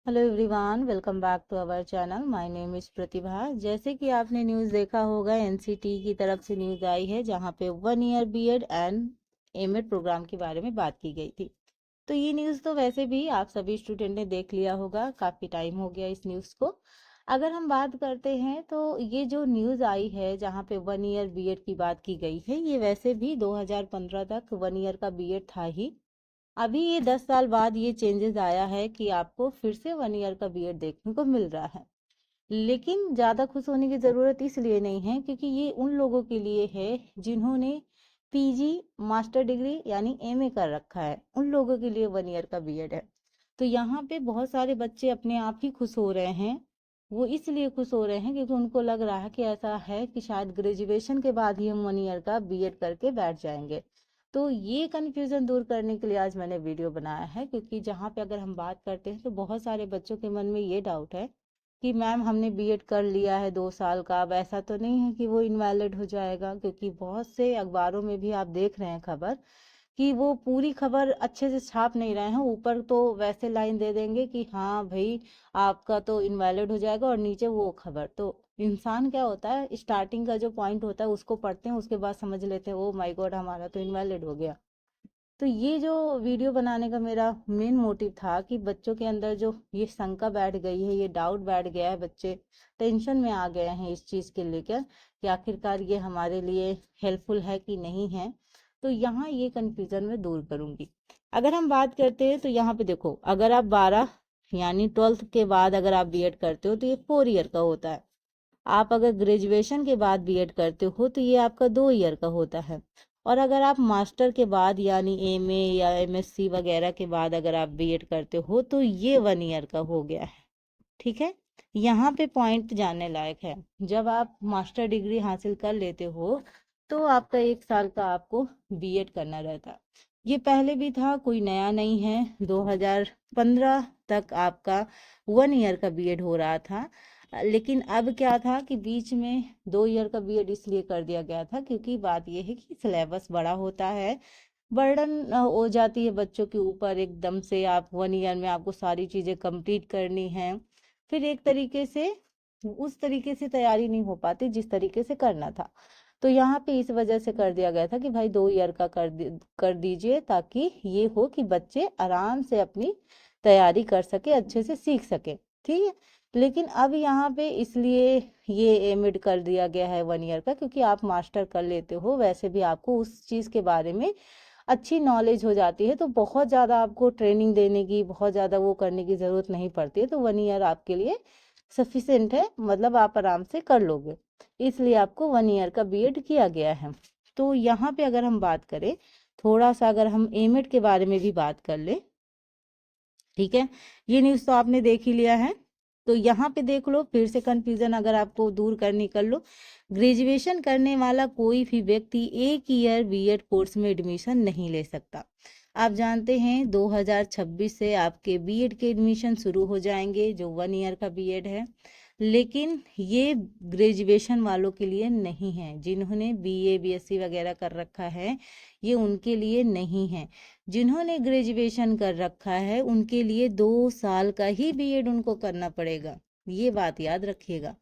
Hello everyone, welcome back to our channel. My name is Pratibha. जैसे कि आपने news देखा होगा, एनसीटी की तरफ से न्यूज़ आई है जहां पे 1 year BEd and MEd programme के बारे में बात की गई थी। तो ये न्यूज़ तो वैसे भी आप सभी स्टूडेंट ने देख लिया होगा, काफ़ी टाइम हो गया इस न्यूज़ को। अगर हम बात करते हैं तो ये जो न्यूज़ आई है जहाँ पे 1 ईयर बीएड की बात की गई है, ये वैसे भी 2015 तक 1 ईयर का बीएड था ही। अभी ये 10 साल बाद ये चेंजेस आया है कि आपको फिर से 1 ईयर का बीएड देखने को मिल रहा है। लेकिन ज़्यादा खुश होने की ज़रूरत इसलिए नहीं है क्योंकि ये उन लोगों के लिए है जिन्होंने पीजी मास्टर डिग्री यानी एमए कर रखा है, उन लोगों के लिए 1 ईयर का बीएड है। तो यहाँ पे बहुत सारे बच्चे अपने आप ही खुश हो रहे हैं। वो इसलिए खुश हो रहे हैं क्योंकि उनको लग रहा है कि ऐसा है कि शायद ग्रेजुएशन के बाद ही हम 1 ईयर का बीएड करके बैठ जाएंगे। तो ये कन्फ्यूज़न दूर करने के लिए आज मैंने वीडियो बनाया है, क्योंकि जहाँ पे अगर हम बात करते हैं तो बहुत सारे बच्चों के मन में ये डाउट है कि मैम हमने बीएड कर लिया है 2 साल का, अब ऐसा तो नहीं है कि वो इनवैलिड हो जाएगा। क्योंकि बहुत से अखबारों में भी आप देख रहे हैं खबर कि वो पूरी खबर अच्छे से छाप नहीं रहे हैं। ऊपर तो वैसे लाइन दे देंगे कि हाँ भाई आपका तो इनवैलिड हो जाएगा, और नीचे वो खबर। तो इंसान क्या होता है, स्टार्टिंग का जो पॉइंट होता है उसको पढ़ते हैं, उसके बाद समझ लेते हैं ओ माय गॉड हमारा तो इनवैलिड हो गया। तो ये जो वीडियो बनाने का मेरा मेन मोटिव था कि बच्चों के अंदर जो ये शंका बैठ गई है, ये डाउट बैठ गया है, बच्चे टेंशन में आ गए हैं इस चीज़ के लेकर कि आखिरकार ये हमारे लिए हेल्पफुल है कि नहीं है। तो यहाँ ये कंफ्यूजन मैं दूर करूंगी। अगर हम बात करते हैं तो यहाँ पे देखो, अगर आप 12 यानी 12th के बाद अगर आप बीएड करते हो तो ये 4 ईयर का होता है। आप अगर ग्रेजुएशन के बाद बीएड करते हो तो ये आपका 2 ईयर का होता है। और अगर आप मास्टर के बाद यानी एमए या एमएससी वगैरह के बाद अगर आप बीएड करते हो तो ये 1 ईयर का हो गया है। ठीक है। यहाँ पे पॉइंट जानने लायक है। जब आप मास्टर डिग्री हासिल कर लेते हो तो आपका 1 साल का आपको बीएड करना रहता है। ये पहले भी था, कोई नया नहीं है। 2015 तक आपका 1 ईयर का बीएड हो रहा था। लेकिन अब क्या था कि बीच में 2 ईयर का बीएड इसलिए कर दिया गया था क्योंकि बात यह है कि सिलेबस बड़ा होता है, बर्डन हो जाती है बच्चों के ऊपर। एकदम से आप 1 ईयर में आपको सारी चीज़ें कंप्लीट करनी है, फिर एक तरीके से उस तरीके से तैयारी नहीं हो पाती जिस तरीके से करना था। तो यहाँ पे इस वजह से कर दिया गया था कि भाई 2 ईयर का कर दीजिए, ताकि ये हो कि बच्चे आराम से अपनी तैयारी कर सके, अच्छे से सीख सके। ठीक है। लेकिन अब यहाँ पे इसलिए ये एमिड कर दिया गया है 1 ईयर का, क्योंकि आप मास्टर कर लेते हो, वैसे भी आपको उस चीज़ के बारे में अच्छी नॉलेज हो जाती है, तो बहुत ज़्यादा आपको ट्रेनिंग देने की, बहुत ज़्यादा वो करने की ज़रूरत नहीं पड़ती है। तो 1 ईयर आपके लिए सफिशिएंट है, मतलब आप आराम से कर लोगे। इसलिए आपको 1 ईयर का बीएड किया गया है। तो यहाँ पे अगर हम बात करें, थोड़ा सा अगर हम एमिड के बारे में भी बात कर ले। ठीक है। ये न्यूज़ तो आपने देख ही लिया है। तो यहाँ पे देख लो, फिर से कंफ्यूजन अगर आपको दूर करनी कर लो। ग्रेजुएशन करने वाला कोई भी व्यक्ति 1 ईयर बीएड कोर्स में एडमिशन नहीं ले सकता। आप जानते हैं 2026 से आपके बीएड के एडमिशन शुरू हो जाएंगे, जो 1 ईयर का बीएड है। लेकिन ये ग्रेजुएशन वालों के लिए नहीं है। जिन्होंने बीए बीएससी वगैरह कर रखा है, ये उनके लिए नहीं है। जिन्होंने ग्रेजुएशन कर रखा है उनके लिए 2 साल का ही बीएड उनको करना पड़ेगा। ये बात याद रखिएगा,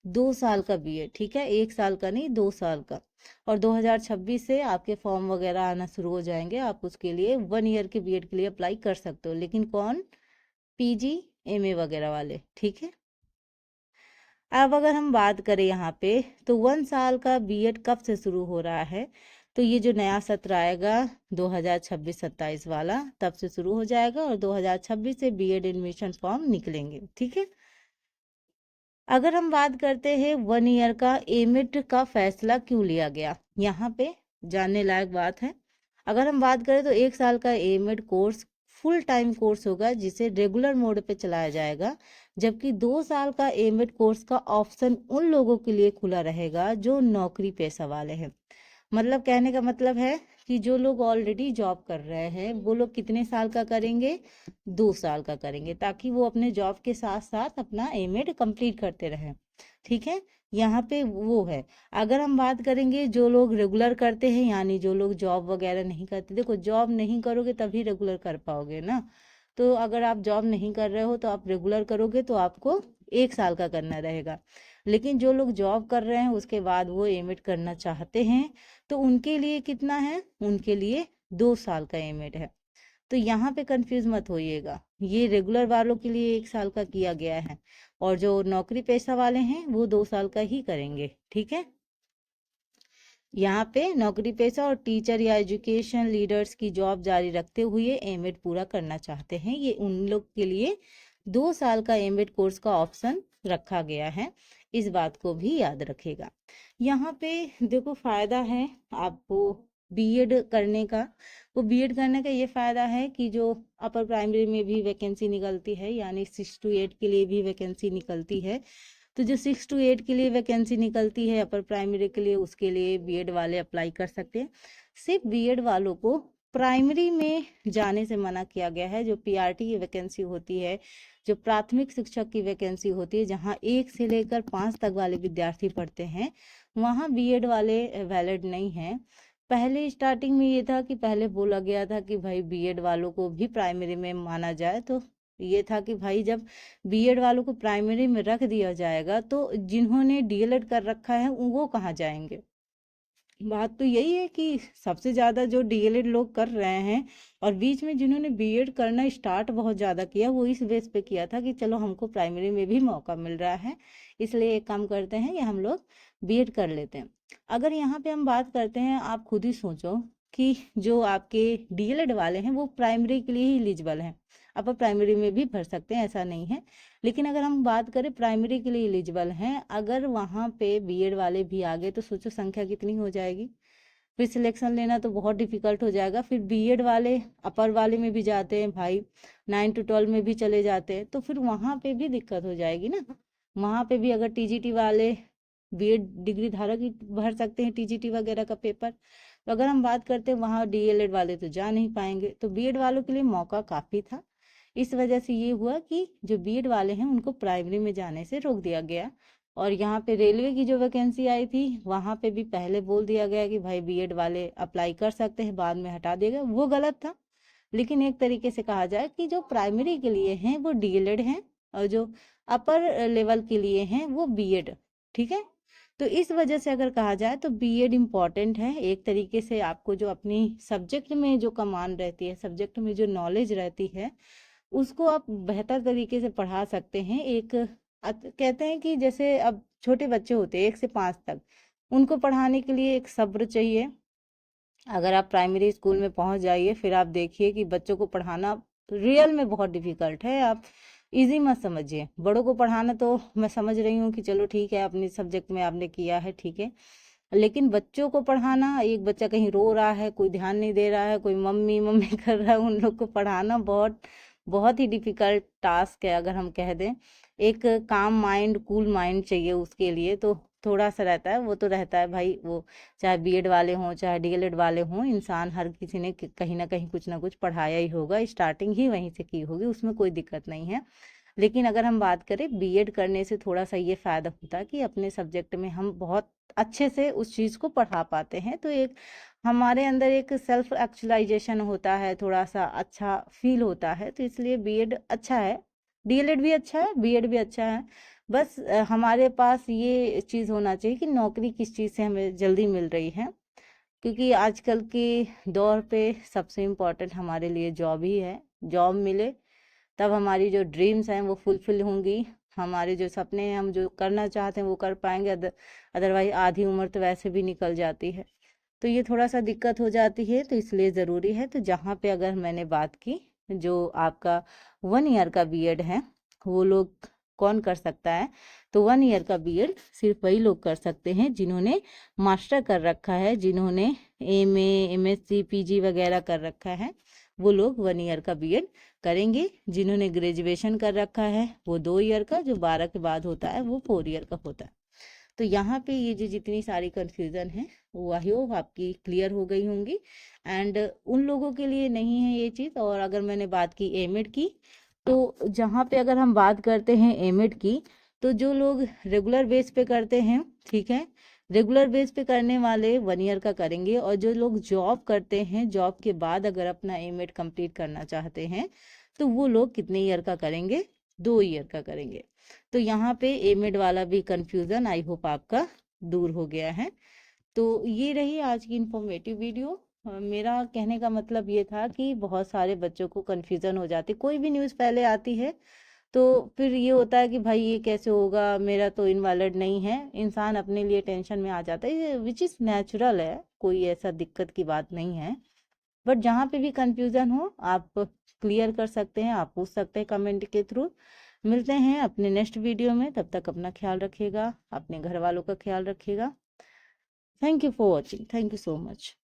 2 साल का बीएड। ठीक है, 1 साल का नहीं, 2 साल का। और 2026 से आपके फॉर्म वगैरह आना शुरू हो जाएंगे, आप उसके लिए 1 ईयर के बीएड के लिए अप्लाई कर सकते हो। लेकिन कौन? पीजी एमए वगैरह वाले। ठीक है। अब अगर हम बात करें यहाँ पे, तो 1 साल का बीएड कब से शुरू हो रहा है? तो ये जो नया सत्र आएगा 2026-27 वाला, तब से शुरू हो जाएगा, और 2026 से बीएड एडमिशन फॉर्म निकलेंगे। ठीक है। अगर हम बात करते हैं 1 ईयर का एमिट का फैसला क्यों लिया गया, यहाँ पे जानने लायक बात है। अगर हम बात करें तो 1 साल का emit course full time course होगा, जिसे रेगुलर मोड पे चलाया जाएगा। जबकि 2 साल का एमिट कोर्स का ऑप्शन उन लोगों के लिए खुला रहेगा जो नौकरी पेशा वाले हैं। मतलब कहने का मतलब है कि जो लोग ऑलरेडी जॉब कर रहे हैं वो लोग कितने साल का करेंगे? 2 साल का करेंगे, ताकि वो अपने जॉब के साथ साथ अपना एमएड कंप्लीट करते रहें। ठीक है। यहाँ पे वो है। अगर हम बात करेंगे जो लोग रेगुलर करते हैं, यानी जो लोग जॉब वगैरह नहीं करते, देखो जॉब नहीं करोगे तभी रेगुलर कर पाओगे ना। तो अगर आप जॉब नहीं कर रहे हो तो आप रेगुलर करोगे तो आपको 1 साल का करना रहेगा। लेकिन जो लोग जॉब कर रहे हैं उसके बाद वो एमएड करना चाहते हैं तो उनके लिए कितना है, उनके लिए 2 साल का एमएड है। तो यहाँ पे कंफ्यूज मत होइएगा, ये रेगुलर वालों के लिए 1 साल का किया गया है और जो नौकरी पेशा वाले हैं वो 2 साल का ही करेंगे। ठीक है, यहाँ पे नौकरी पेशा और टीचर या एजुकेशन लीडर्स की जॉब जारी रखते हुए एमएड पूरा करना चाहते हैं, ये उन लोग के लिए 2 साल का एमएड कोर्स का ऑप्शन रखा गया है। इस बात को भी याद रखेगा। यहाँ पे देखो फायदा है आपको बीएड करने का। वो बीएड करने का ये फायदा है कि जो अपर प्राइमरी में भी वैकेंसी निकलती है, यानी 6 to 8 के लिए भी वैकेंसी निकलती है, तो जो 6 to 8 के लिए वैकेंसी निकलती है अपर प्राइमरी के लिए, उसके लिए बीएड वाले अप्लाई कर सकते हैं। सिर्फ बीएड वालों को प्राइमरी में जाने से मना किया गया है। जो पीआरटी की वैकेंसी होती है, जो प्राथमिक शिक्षक की वैकेंसी होती है, जहाँ 1 से लेकर 5 तक वाले विद्यार्थी पढ़ते हैं, वहाँ बीएड वाले वैलिड नहीं है। पहले स्टार्टिंग में ये था कि पहले बोला गया था कि भाई बीएड वालों को भी प्राइमरी में माना जाए, तो ये था कि भाई जब बीएड वालों को प्राइमरी में रख दिया जाएगा तो जिन्होंने डीएलएड कर रखा है वो कहाँ जाएंगे। बात तो यही है कि सबसे ज़्यादा जो डीएलएड लोग कर रहे हैं और बीच में जिन्होंने बीएड करना स्टार्ट बहुत ज़्यादा किया, वो इस बेस पे किया था कि चलो हमको प्राइमरी में भी मौका मिल रहा है, इसलिए एक काम करते हैं कि हम लोग बीएड कर लेते हैं। अगर यहाँ पे हम बात करते हैं, आप खुद ही सोचो कि जो आपके डीएलएड वाले हैं वो प्राइमरी के लिए ही एलिजिबल हैं, अपर प्राइमरी में भी भर सकते हैं, ऐसा नहीं है। लेकिन अगर हम बात करें प्राइमरी के लिए एलिजिबल हैं, अगर वहाँ पे बीएड वाले भी आ गए तो सोचो संख्या कितनी हो जाएगी। फिर सिलेक्शन लेना तो बहुत डिफिकल्ट हो जाएगा। फिर बीएड वाले अपर वाले में भी जाते हैं भाई, 9 to 12 में भी चले जाते हैं, तो फिर वहाँ पे भी दिक्कत हो जाएगी ना। वहाँ पे भी अगर टीजीटी वाले बीएड डिग्री धारक ही भर सकते हैं टीजीटी वगैरह का पेपर, तो अगर हम बात करते हैं वहाँ डीएलएड वाले तो जा नहीं पाएंगे। तो बीएड वालों के लिए मौका काफ़ी था। इस वजह से ये हुआ कि जो बीएड वाले हैं उनको प्राइमरी में जाने से रोक दिया गया। और यहाँ पे रेलवे की जो वैकेंसी आई थी वहाँ पे भी पहले बोल दिया गया कि भाई बीएड वाले अप्लाई कर सकते हैं, बाद में हटा देगा, वो गलत था। लेकिन एक तरीके से कहा जाए कि जो प्राइमरी के लिए हैं वो डीएलएड हैं और जो अपर लेवल के लिए हैं वो बीएड। ठीक है, तो इस वजह से अगर कहा जाए तो बीएड इम्पॉर्टेंट है। एक तरीके से आपको जो अपनी सब्जेक्ट में जो कमान रहती है, सब्जेक्ट में जो नॉलेज रहती है, उसको आप बेहतर तरीके से पढ़ा सकते हैं। एक कहते हैं कि जैसे अब छोटे बच्चे होते हैं 1 से 5 तक, उनको पढ़ाने के लिए एक सब्र चाहिए। अगर आप प्राइमरी स्कूल में पहुंच जाइए फिर आप देखिए कि बच्चों को पढ़ाना रियल में बहुत डिफिकल्ट है। आप इजी मत समझिए। बड़ों को पढ़ाना तो मैं समझ रही हूँ कि चलो ठीक है, अपने सब्जेक्ट में आपने किया है, ठीक है, लेकिन बच्चों को पढ़ाना, एक बच्चा कहीं रो रहा है, कोई ध्यान नहीं दे रहा है, कोई मम्मी मम्मी कर रहा है, उन लोग को पढ़ाना बहुत बहुत ही डिफिकल्ट टास्क है। अगर हम कह दें एक काम माइंड, कूल माइंड चाहिए उसके लिए, तो थोड़ा सा रहता है। वो तो रहता है भाई, वो चाहे बीएड वाले हों चाहे डीएलएड वाले हों, इंसान हर किसी ने कहीं ना कहीं कुछ ना कुछ पढ़ाया ही होगा, स्टार्टिंग ही वहीं से की होगी, उसमें कोई दिक्कत नहीं है। लेकिन अगर हम बात करें बीएड करने से थोड़ा सा ये फ़ायदा होता है कि अपने सब्जेक्ट में हम बहुत अच्छे से उस चीज़ को पढ़ा पाते हैं। तो एक हमारे अंदर एक सेल्फ एक्चुअलाइजेशन होता है, थोड़ा सा अच्छा फील होता है, तो इसलिए बीएड अच्छा है, डीएलएड भी अच्छा है, बीएड भी अच्छा है। बस हमारे पास ये चीज़ होना चाहिए कि नौकरी किस चीज़ से हमें जल्दी मिल रही है, क्योंकि आजकल के दौर पे सबसे इम्पोर्टेंट हमारे लिए जॉब ही है। जॉब मिले तब हमारी जो ड्रीम्स हैं वो फुलफिल होंगी, हमारे जो सपने हैं, हम जो करना चाहते हैं वो कर पाएंगे। अदरवाइज आधी उम्र तो वैसे भी निकल जाती है, तो ये थोड़ा सा दिक्कत हो जाती है, तो इसलिए ज़रूरी है। तो जहाँ पे अगर मैंने बात की, जो आपका 1 ईयर का बीएड है वो लोग कौन कर सकता है, तो 1 ईयर का बीएड सिर्फ वही लोग कर सकते हैं जिन्होंने मास्टर कर रखा है, जिन्होंने एमए एमएससी पीजी वगैरह कर रखा है, वो लोग 1 ईयर का बीएड करेंगे। जिन्होंने ग्रेजुएशन कर रखा है वो 2 ईयर का, जो 12 के बाद होता है वो 4 ईयर का होता है। तो यहाँ पे ये जो जितनी सारी कन्फ्यूज़न है वो आई होप आपकी क्लियर हो गई होंगी। एंड उन लोगों के लिए नहीं है ये चीज़। और अगर मैंने बात की एमएड की, तो जहाँ पे अगर हम बात करते हैं एमएड की, तो जो लोग रेगुलर बेस पे करते हैं, ठीक है, रेगुलर बेस पे करने वाले 1 ईयर का करेंगे। और जो लोग जॉब करते हैं, जॉब के बाद अगर अपना एमएड कंप्लीट करना चाहते हैं तो वो लोग कितने ईयर का करेंगे, 2 ईयर का करेंगे। तो यहाँ पे एमिड वाला भी कंफ्यूजन आई होप आपका दूर हो गया है। तो ये रही आज की इंफॉर्मेटिव वीडियो। मेरा कहने का मतलब ये था कि बहुत सारे बच्चों को कंफ्यूजन हो जाती, कोई भी न्यूज़ पहले आती है तो फिर ये होता है कि भाई ये कैसे होगा, मेरा तो इनवैलिड नहीं है, इंसान अपने लिए टेंशन में आ जाता है, विच इज़ नेचुरल है, कोई ऐसा दिक्कत की बात नहीं है। बट जहाँ पे भी कंफ्यूजन हो आप क्लियर कर सकते हैं, आप पूछ सकते हैं कमेंट के थ्रू। मिलते हैं अपने नेक्स्ट वीडियो में, तब तक अपना ख्याल रखिएगा, अपने घर वालों का ख्याल रखिएगा। Thank you for watching, thank you so much.